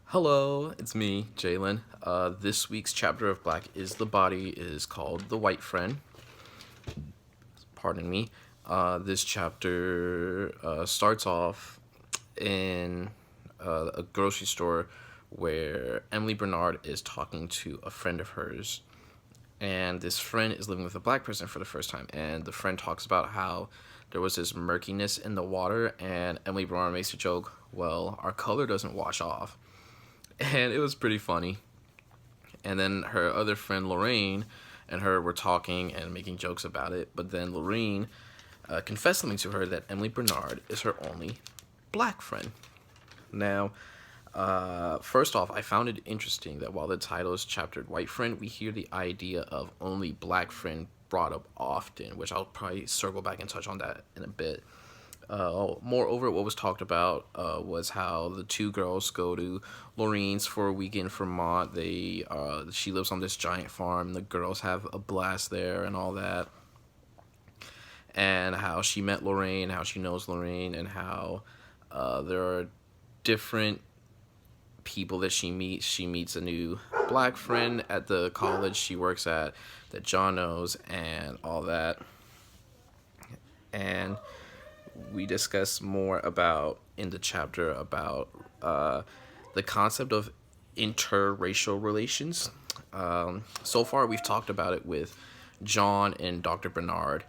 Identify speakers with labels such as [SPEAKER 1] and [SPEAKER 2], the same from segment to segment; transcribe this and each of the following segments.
[SPEAKER 1] Hello, it's me, Jalen. This week's chapter of Black is the Body is called The White Friend. Pardon me. This chapter starts off in a grocery store where Emily Bernard is talking to a friend of hers. And this friend is living with a black person for the first time. And the friend talks about how there was this murkiness in the water. And Emily Bernard makes a joke, well, our color doesn't wash off. And it was pretty funny. And then her other friend Lorraine and her were talking and making jokes about it. But then Lorraine confessed something to her that Emily Bernard is her only black friend. Now, first off, I found it interesting that while the title is chaptered White Friend, we hear the idea of only black friend brought up often, which I'll probably circle back and touch on that in a bit. Moreover, what was talked about was how the two girls go to Lorraine's for a week in Vermont. She lives on this giant farm. The girls have a blast there and all that. And how she met Lorraine, how she knows Lorraine, and how there are different people that she meets. She meets a new black friend at the college she works at that John knows, and all that. And we discuss more about in the chapter about the concept of interracial relations. So far, we've talked about it with John and Dr. Bernard,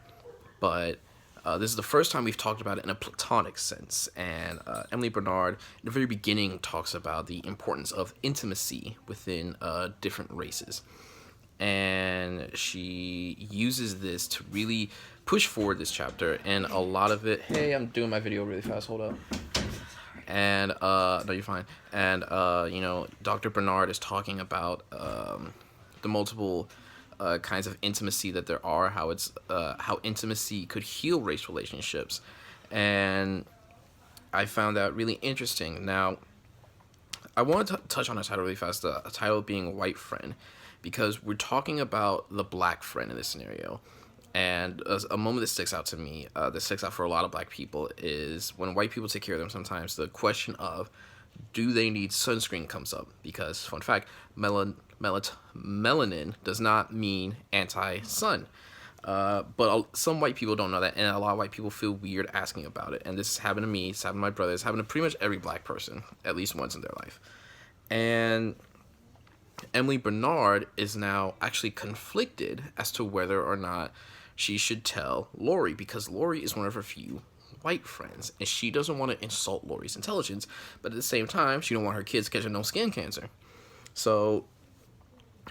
[SPEAKER 1] but this is the first time we've talked about it in a platonic sense. And Emily Bernard, in the very beginning, talks about the importance of intimacy within different races. And she uses this to really push forward this chapter, and a lot of it. Hey, I'm doing my video really fast. Hold up. And no, you're fine. And Dr. Bernard is talking about the multiple kinds of intimacy that there are, how intimacy could heal race relationships, and I found that really interesting. Now, I want to touch on a title really fast. A title being White Friend, because we're talking about the black friend in this scenario. And a moment that sticks out to me, that sticks out for a lot of black people, is when white people take care of them sometimes, the question of do they need sunscreen comes up. Because, fun fact, melanin does not mean anti-sun. But some white people don't know that, and a lot of white people feel weird asking about it. And this has happened to me, it's happened to my brother, it's happened to pretty much every black person, at least once in their life. And Emily Bernard is now actually conflicted as to whether or not she should tell Lori, because Lori is one of her few white friends, and she doesn't want to insult Lori's intelligence, but at the same time, she don't want her kids catching no skin cancer. So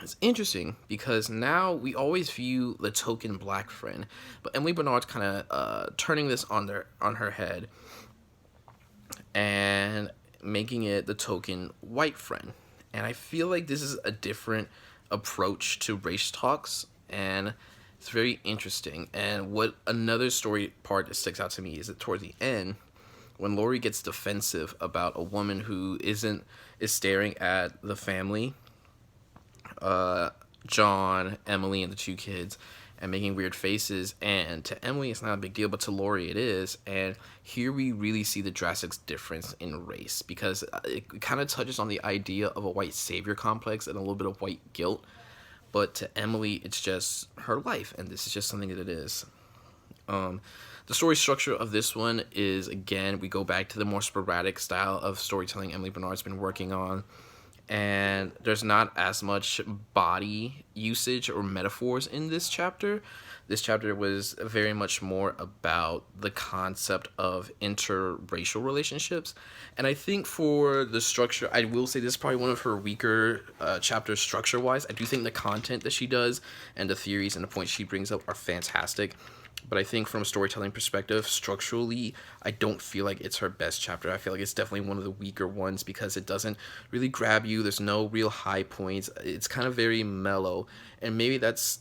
[SPEAKER 1] it's interesting because now we always view the token black friend, but Emily Bernard's kind of turning this on her head and making it the token white friend. And I feel like this is a different approach to race talks, and it's very interesting. And what another story part that sticks out to me is that toward the end, when Lori gets defensive about a woman who is staring at the family, John, Emily, and the two kids, and making weird faces. And to Emily, it's not a big deal, but to Lori, it is. And here we really see the drastic difference in race, because it kind of touches on the idea of a white savior complex and a little bit of white guilt. But to Emily, it's just her life, and this is just something that it is. The story structure of this one is, again, we go back to the more sporadic style of storytelling Emily Bernard's been working on. And there's not as much body usage or metaphors in this chapter. This chapter was very much more about the concept of interracial relationships. And I think for the structure, I will say this is probably one of her weaker chapters structure-wise. I do think the content that she does and the theories and the points she brings up are fantastic. But I think from a storytelling perspective, structurally, I don't feel like it's her best chapter. I feel like it's definitely one of the weaker ones because it doesn't really grab you. There's no real high points. It's kind of very mellow. And maybe that's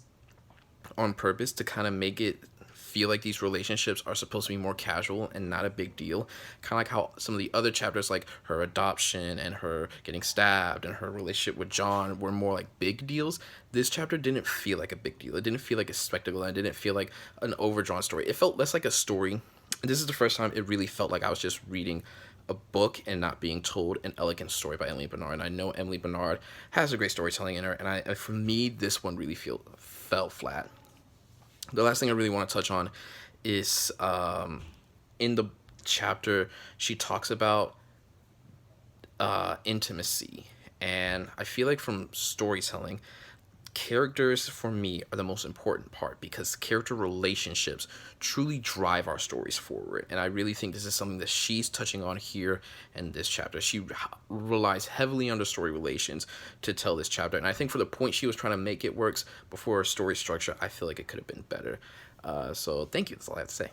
[SPEAKER 1] on purpose to kind of make it feel like these relationships are supposed to be more casual and not a big deal. Kind of like how some of the other chapters, like her adoption and her getting stabbed and her relationship with John, were more like big deals. This chapter didn't feel like a big deal. It didn't feel like a spectacle. And it didn't feel like an overdrawn story. It felt less like a story. And this is the first time it really felt like I was just reading a book and not being told an elegant story by Emily Bernard. And I know Emily Bernard has a great storytelling in her, and for me, this one really fell flat. The last thing I really want to touch on is in the chapter she talks about intimacy, and I feel like from storytelling, characters for me are the most important part because character relationships truly drive our stories forward. And I really think this is something that she's touching on here in this chapter. She relies heavily on the story relations to tell this chapter, and I think for the point she was trying to make, it works. Before story structure, I feel like it could have been better. So thank you, that's all I have to say.